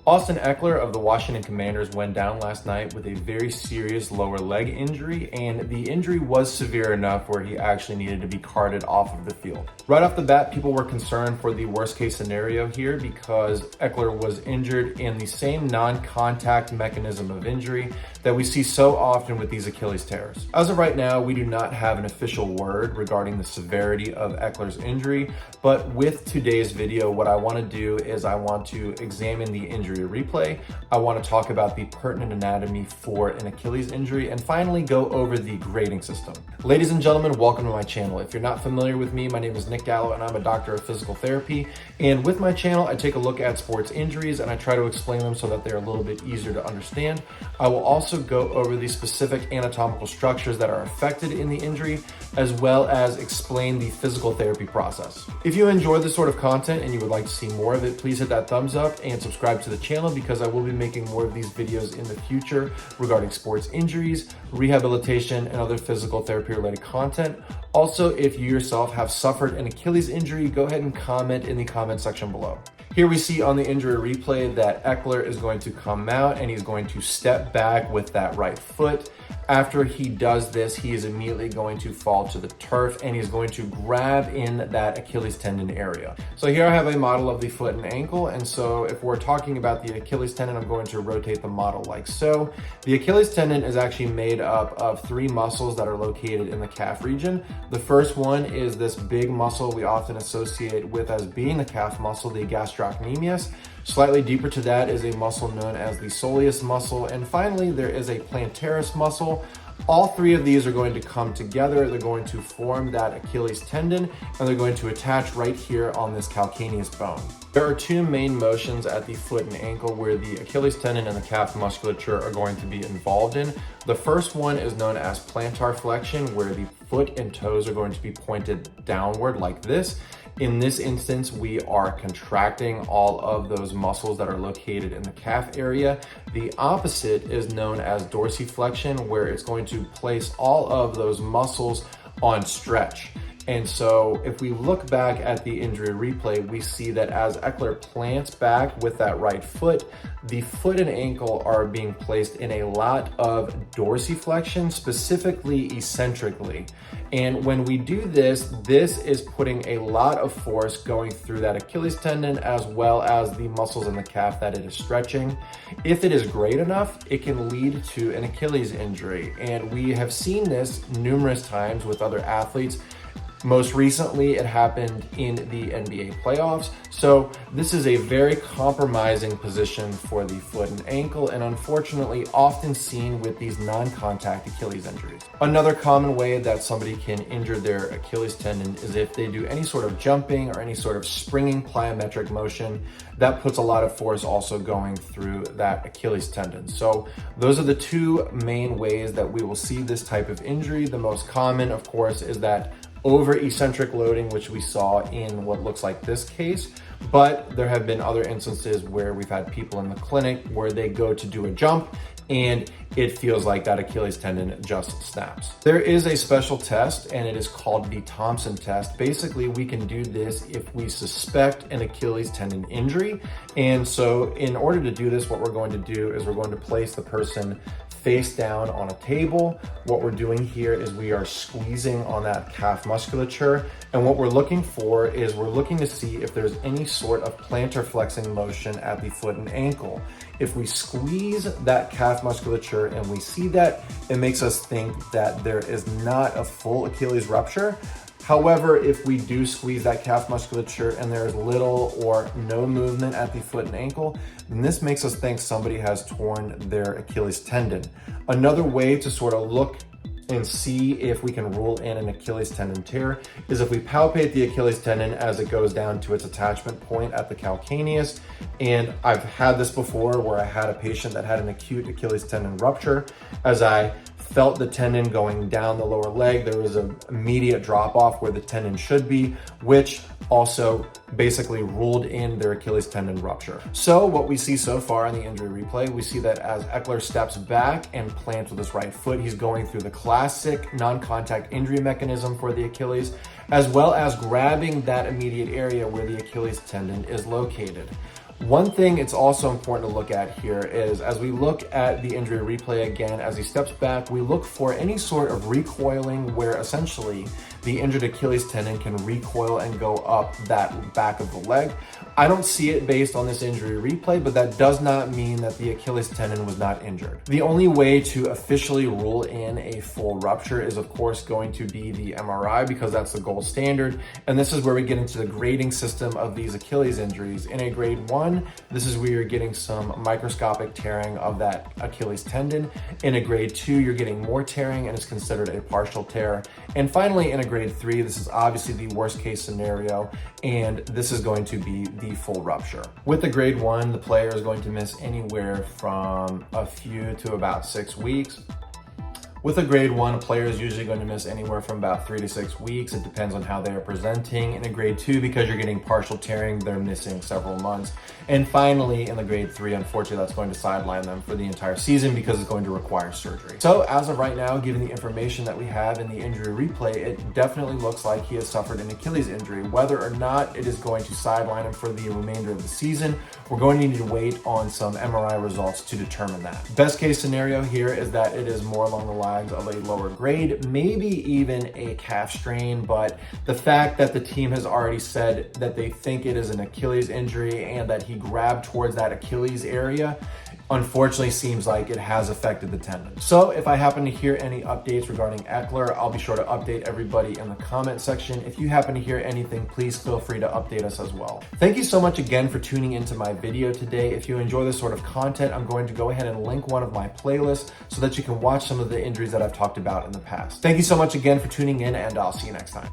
Austin Ekeler of the Washington Commanders went down last night with a very serious lower leg injury, and the injury was severe enough where he actually needed to be carted off of the field. Right off the bat, people were concerned for the worst case scenario here because Eckler was injured in the same non-contact mechanism of injury that we see so often with these Achilles tears. As of right now, we do not have an official word regarding the severity of Eckler's injury, but with today's video, what I want to do is I want to examine the injury replay. I want to talk about the pertinent anatomy for an Achilles injury, and finally go over the grading system. Ladies and gentlemen, welcome to my channel. If you're not familiar with me, my name is Nick Gallo and I'm a doctor of physical therapy. And with my channel, I take a look at sports injuries and I try to explain them so that they're a little bit easier to understand. I will also go over the specific anatomical structures that are affected in the injury, as well as explain the physical therapy process. If you enjoy this sort of content and you would like to see more of it, please hit that thumbs up and subscribe to the channel because I will be making more of these videos in the future regarding sports injuries, rehabilitation, and other physical therapy related content. Also, if you yourself have suffered an Achilles injury, go ahead and comment in the comment section below. Here we see on the injury replay that Eckler is going to come out and he's going to step back with that right foot. After he does this, he is immediately going to fall to the turf and he's going to grab in that Achilles tendon area. So here I have a model of the foot and ankle. And so if we're talking about the Achilles tendon, I'm going to rotate the model like so. The Achilles tendon is actually made up of three muscles that are located in the calf region. The first one is this big muscle we often associate with as being the calf muscle, the gastrocnemius. Slightly deeper to that is a muscle known as the soleus muscle. And finally, there is a plantaris muscle. All three of these are going to come together. They're going to form that Achilles tendon, and they're going to attach right here on this calcaneus bone. There are two main motions at the foot and ankle where the Achilles tendon and the calf musculature are going to be involved in. The first one is known as plantar flexion, where the foot and toes are going to be pointed downward like this. In this instance, we are contracting all of those muscles that are located in the calf area. The opposite is known as dorsiflexion, where it's going to place all of those muscles on stretch. And so if we look back at the injury replay, we see that as Eckler plants back with that right foot, the foot and ankle are being placed in a lot of dorsiflexion, specifically eccentrically. And when we do this, this is putting a lot of force going through that Achilles tendon as well as the muscles in the calf that it is stretching. If it is great enough, it can lead to an Achilles injury. And we have seen this numerous times with other athletes. Most recently, it happened in the NBA playoffs. So this is a very compromising position for the foot and ankle, and unfortunately often seen with these non-contact Achilles injuries. Another common way that somebody can injure their Achilles tendon is if they do any sort of jumping or any sort of springing plyometric motion. That puts a lot of force also going through that Achilles tendon. So those are the two main ways that we will see this type of injury. The most common, of course, is that over eccentric loading, which we saw in what looks like this case, but there have been other instances where we've had people in the clinic where they go to do a jump and it feels like that Achilles tendon just snaps. There is a special test and it is called the Thompson test. Basically, we can do this if we suspect an Achilles tendon injury. And so in order to do this, what we're going to do is we're going to place the person face down on a table. What we're doing here is we are squeezing on that calf musculature. And what we're looking for is we're looking to see if there's any sort of plantar flexing motion at the foot and ankle. If we squeeze that calf musculature and we see that, it makes us think that there is not a full Achilles rupture. However, if we do squeeze that calf musculature and there's little or no movement at the foot and ankle, then this makes us think somebody has torn their Achilles tendon. Another way to sort of look and see if we can rule in an Achilles tendon tear is if we palpate the Achilles tendon as it goes down to its attachment point at the calcaneus. And I've had this before where I had a patient that had an acute Achilles tendon rupture. As I felt the tendon going down the lower leg, there was an immediate drop off where the tendon should be, which also basically ruled in their Achilles tendon rupture. So what we see so far in the injury replay, we see that as Eckler steps back and plants with his right foot, he's going through the classic non-contact injury mechanism for the Achilles, as well as grabbing that immediate area where the Achilles tendon is located. One thing it's also important to look at here is as we look at the injury replay again, as he steps back, we look for any sort of recoiling where essentially the injured Achilles tendon can recoil and go up that back of the leg. I don't see it based on this injury replay, but that does not mean that the Achilles tendon was not injured. The only way to officially rule in a full rupture is of course going to be the MRI, because that's the gold standard. And this is where we get into the grading system of these Achilles injuries. In a grade 1, this is where you're getting some microscopic tearing of that Achilles tendon. In a grade 2, you're getting more tearing and it's considered a partial tear. And finally, in a grade 3, this is obviously the worst case scenario, and this is going to be the full rupture. With the grade 1, the player is going to miss anywhere from a few to about 6 weeks. With a grade 1, a player is usually going to miss anywhere from about 3 to 6 weeks. It depends on how they are presenting. In a grade 2, because you're getting partial tearing, they're missing several months. And finally, in the grade 3, unfortunately, that's going to sideline them for the entire season because it's going to require surgery. So as of right now, given the information that we have in the injury replay, it definitely looks like he has suffered an Achilles injury. Whether or not it is going to sideline him for the remainder of the season, we're going to need to wait on some MRI results to determine that. Best case scenario here is that it is more along the lines of a lower grade, maybe even a calf strain, but the fact that the team has already said that they think it is an Achilles injury and that he grabbed towards that Achilles area, unfortunately seems like it has affected the tendon. So if I happen to hear any updates regarding Eckler, I'll be sure to update everybody in the comment section. If you happen to hear anything, please feel free to update us as well. Thank you so much again for tuning into my video today. If you enjoy this sort of content, I'm going to go ahead and link one of my playlists so that you can watch some of the injuries that I've talked about in the past. Thank you so much again for tuning in, and I'll see you next time.